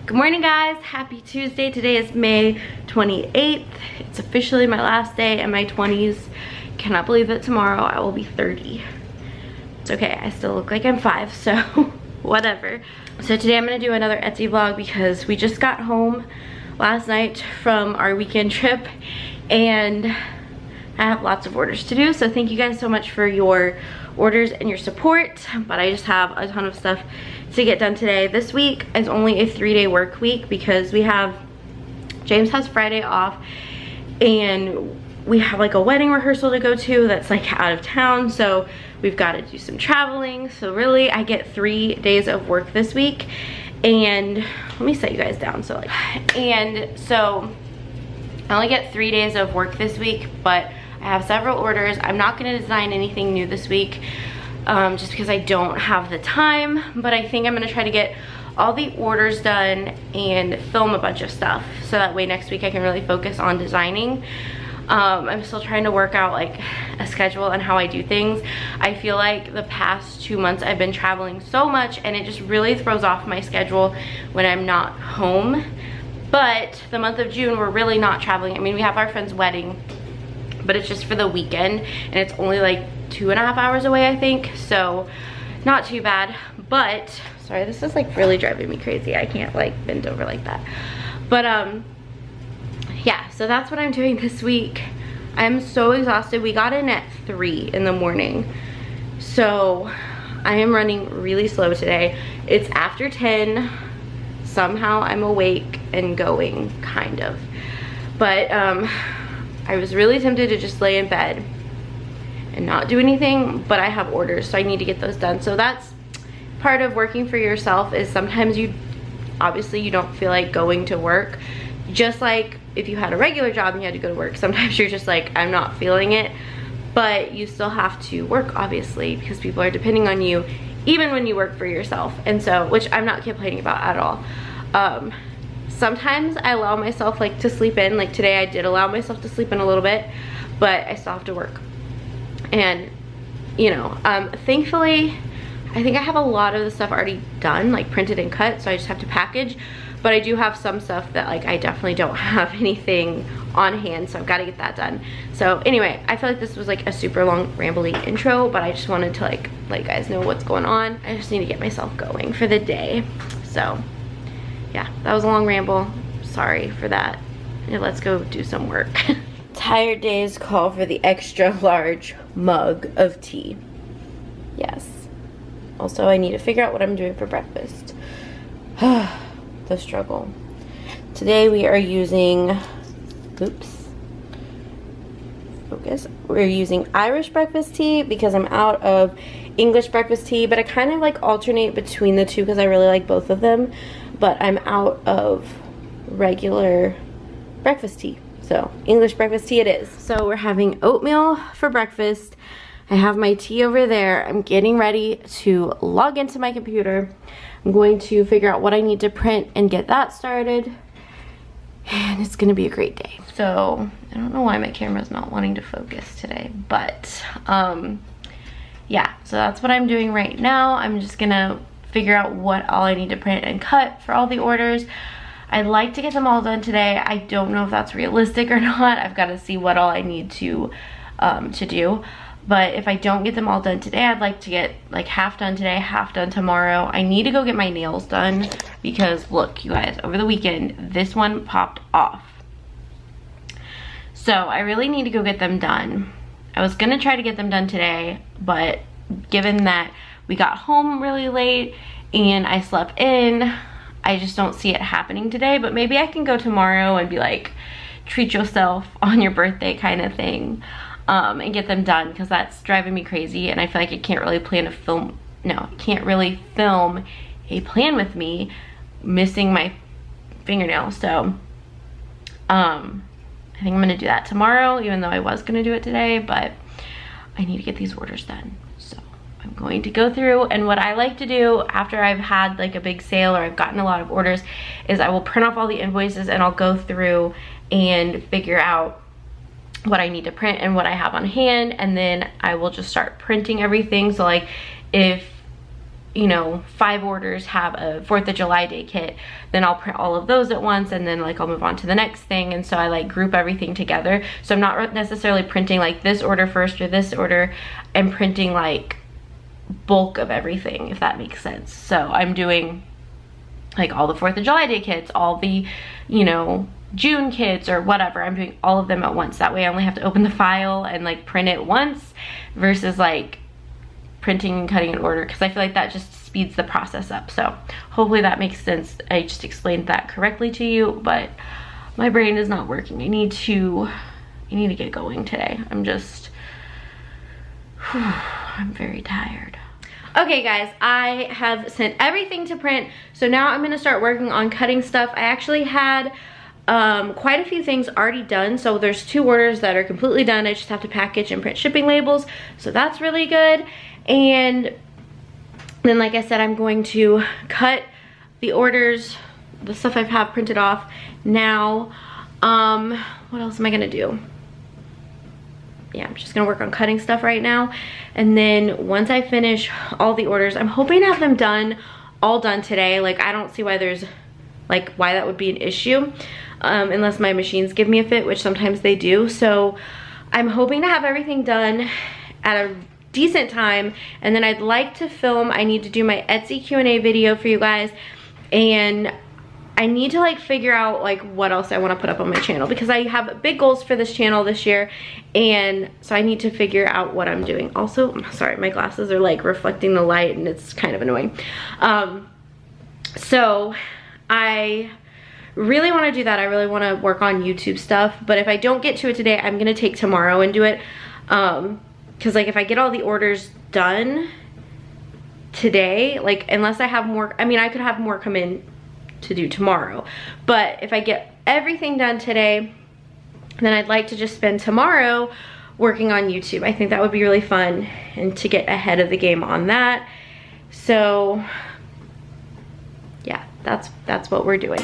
Good morning, guys. Happy Tuesday. Today is May 28th. It's officially my last day in my 20s. Cannot believe that tomorrow I will be 30. It's okay, I still look like I'm 5, so whatever. So today I'm gonna do another Etsy vlog because we just got home last night from our weekend trip and I have lots of orders to do. So thank you guys so much for your orders and your support, but I just have a ton of stuff to get done today. This week is only a 3-day work week because James has Friday off and we have like a wedding rehearsal to go to that's like out of town, so we've got to do some traveling. So really I get 3 days of work this week, and let me set you guys down. So I only get 3 days of work this week, but I have several orders. I'm not going to design anything new this week just because I don't have the time, but I think I'm going to try to get all the orders done and film a bunch of stuff so that way next week I can really focus on designing. I'm still trying to work out like a schedule and how I do things. I feel like the past 2 months I've been traveling so much and it just really throws off my schedule when I'm not home. But the month of June we're really not traveling. I mean, we have our friend's wedding, but it's just for the weekend and it's only like 2.5 hours away, I think, so not too bad. But sorry, this is like really driving me crazy. I can't like bend over like that. But yeah, so that's what I'm doing this week. I'm so exhausted. We got in at 3 in the morning, so I am running really slow today. It's after 10. Somehow I'm awake and going, kind of, but I was really tempted to just lay in bed and not do anything, but I have orders, so I need to get those done. So that's part of working for yourself, is sometimes obviously you don't feel like going to work. Just like if you had a regular job and you had to go to work, sometimes you're just like, I'm not feeling it, but you still have to work, obviously, because people are depending on you even when you work for yourself. And so, which I'm not complaining about at all. Sometimes I allow myself like to sleep in. Like today I did allow myself to sleep in a little bit, but I still have to work. And you know, thankfully I think I have a lot of the stuff already done, like printed and cut, so I just have to package. But I do have some stuff that like I definitely don't have anything on hand, so I've got to get that done. So anyway, I feel like this was like a super long rambly intro, but I just wanted to like let you guys know what's going on. I just need to get myself going for the day. So yeah, that was a long ramble. Sorry for that. Now let's go do some work. Tired days call for the extra large mug of tea. Yes. Also, I need to figure out what I'm doing for breakfast. The struggle. Today we are using, we're using Irish breakfast tea because I'm out of English breakfast tea, but I kind of like alternate between the two because I really like both of them, but I'm out of regular breakfast tea, so English breakfast tea it is. So we're having oatmeal for breakfast. I have my tea over there. I'm getting ready to log into my computer. I'm going to figure out what I need to print and get that started, and it's gonna be a great day. So I don't know why my camera's not wanting to focus today, but yeah, so that's what I'm doing right now. I'm just gonna figure out what all I need to print and cut for all the orders. I'd like to get them all done today. I don't know if that's realistic or not. I've got to see what all I need to do. But if I don't get them all done today, I'd like to get like half done today, half done tomorrow. I need to go get my nails done because look, you guys, over the weekend, this one popped off. So I really need to go get them done. I was gonna try to get them done today, but given that we got home really late and I slept in, I just don't see it happening today. But maybe I can go tomorrow and be like, treat yourself on your birthday kind of thing. And get them done because that's driving me crazy, and I feel like I can't really film a plan with me missing my fingernail. So I think I'm gonna do that tomorrow, even though I was gonna do it today, but I need to get these orders done. So I'm going to go through, and what I like to do after I've had like a big sale or I've gotten a lot of orders is I will print off all the invoices and I'll go through and figure out what I need to print and what I have on hand, and then I will just start printing everything. So like if you know, 5 orders have a 4th of July day kit, then I'll print all of those at once, and then like I'll move on to the next thing. And so I like group everything together. So I'm not necessarily printing like this order first or this order. I'm printing like bulk of everything, if that makes sense. So I'm doing like all the 4th of July day kits, all the, you know, June kits or whatever. I'm doing all of them at once. That way I only have to open the file and like print it once versus like printing and cutting an order, because I feel like that just speeds the process up. So hopefully that makes sense. I just explained that correctly to you, but my brain is not working. I need to get going today. I'm very tired. Okay guys, I have sent everything to print, so now I'm gonna start working on cutting stuff. I actually had quite a few things already done. So there's 2 orders that are completely done. I just have to package and print shipping labels, so that's really good. And then, like I said, I'm going to cut the orders, the stuff I have printed off now. What else am I gonna do? Yeah, I'm just gonna work on cutting stuff right now. And then once I finish all the orders, I'm hoping to have them all done today. Like, I don't see why why that would be an issue, unless my machines give me a fit, which sometimes they do. So I'm hoping to have everything done at a decent time, and then I'd like to film. I need to do my Etsy Q&A video for you guys, and I need to like figure out like what else I want to put up on my channel, because I have big goals for this channel this year, and so I need to figure out what I'm doing. Also, sorry, my glasses are like reflecting the light and it's kind of annoying. So I really want to do that. I really want to work on YouTube stuff, but if I don't get to it today, I'm gonna take tomorrow and do it, because like if I get all the orders done today, like unless I have more, I mean I could have more come in to do tomorrow, but if I get everything done today, then I'd like to just spend tomorrow working on YouTube. I think that would be really fun, and to get ahead of the game on that. So yeah, that's what we're doing.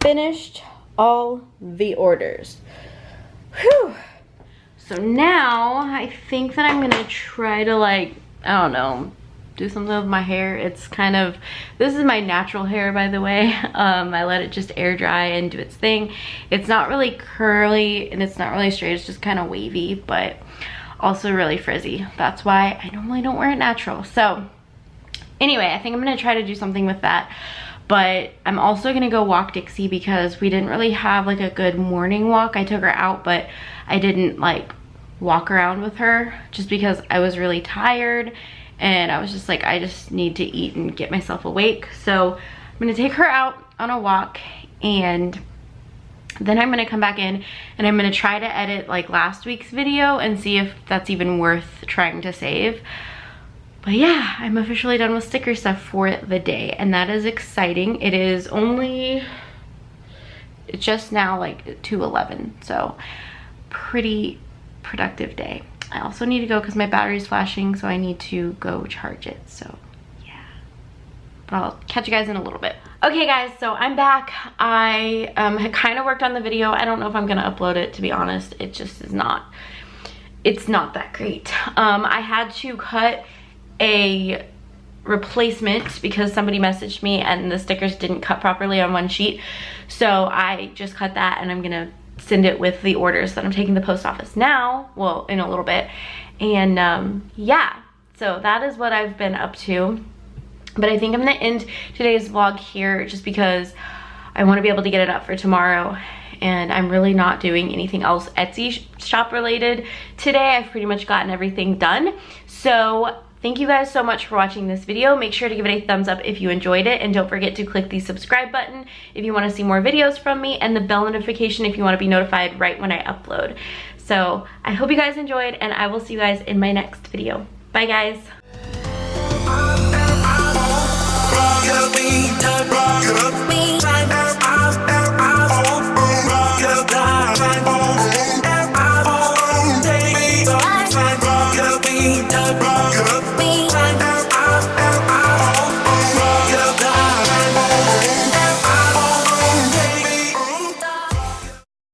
Finished all the orders. Whew. So now I think that I'm gonna try to, like, I don't know, do something with my hair. It's kind of, this is my natural hair, by the way. I let it just air dry and do its thing. It's not really curly and it's not really straight, it's just kind of wavy, but also really frizzy. That's why I normally don't wear it natural. So anyway, I think I'm gonna try to do something with that. But I'm also gonna go walk Dixie because we didn't really have like a good morning walk. I took her out, but I didn't like walk around with her just because I was really tired and I was just like, I just need to eat and get myself awake. So I'm gonna take her out on a walk and then I'm gonna come back in and I'm gonna try to edit like last week's video and see if that's even worth trying to save. But yeah, I'm officially done with sticker stuff for the day and that is exciting. It is only, it's just now like 2:11, so pretty productive day. I also need to go because my battery's flashing, so I need to go charge it. So yeah, but I'll catch you guys in a little bit. Okay guys, so I'm back. I had kind of worked on the video. I don't know if I'm gonna upload it, to be honest. It just is not, it's not that great. I had to cut a replacement because somebody messaged me and the stickers didn't cut properly on one sheet. So I just cut that and I'm gonna send it with the orders that I'm taking to the post office now, well, in a little bit. And yeah, so that is what I've been up to. But I think I'm gonna end today's vlog here just because I want to be able to get it up for tomorrow and I'm really not doing anything else Etsy shop related today. I've pretty much gotten everything done. So thank you guys so much for watching this video. Make sure to give it a thumbs up if you enjoyed it, and don't forget to click the subscribe button if you want to see more videos from me, and the bell notification if you want to be notified right when I upload. So I hope you guys enjoyed, and I will see you guys in my next video. Bye guys. Bye.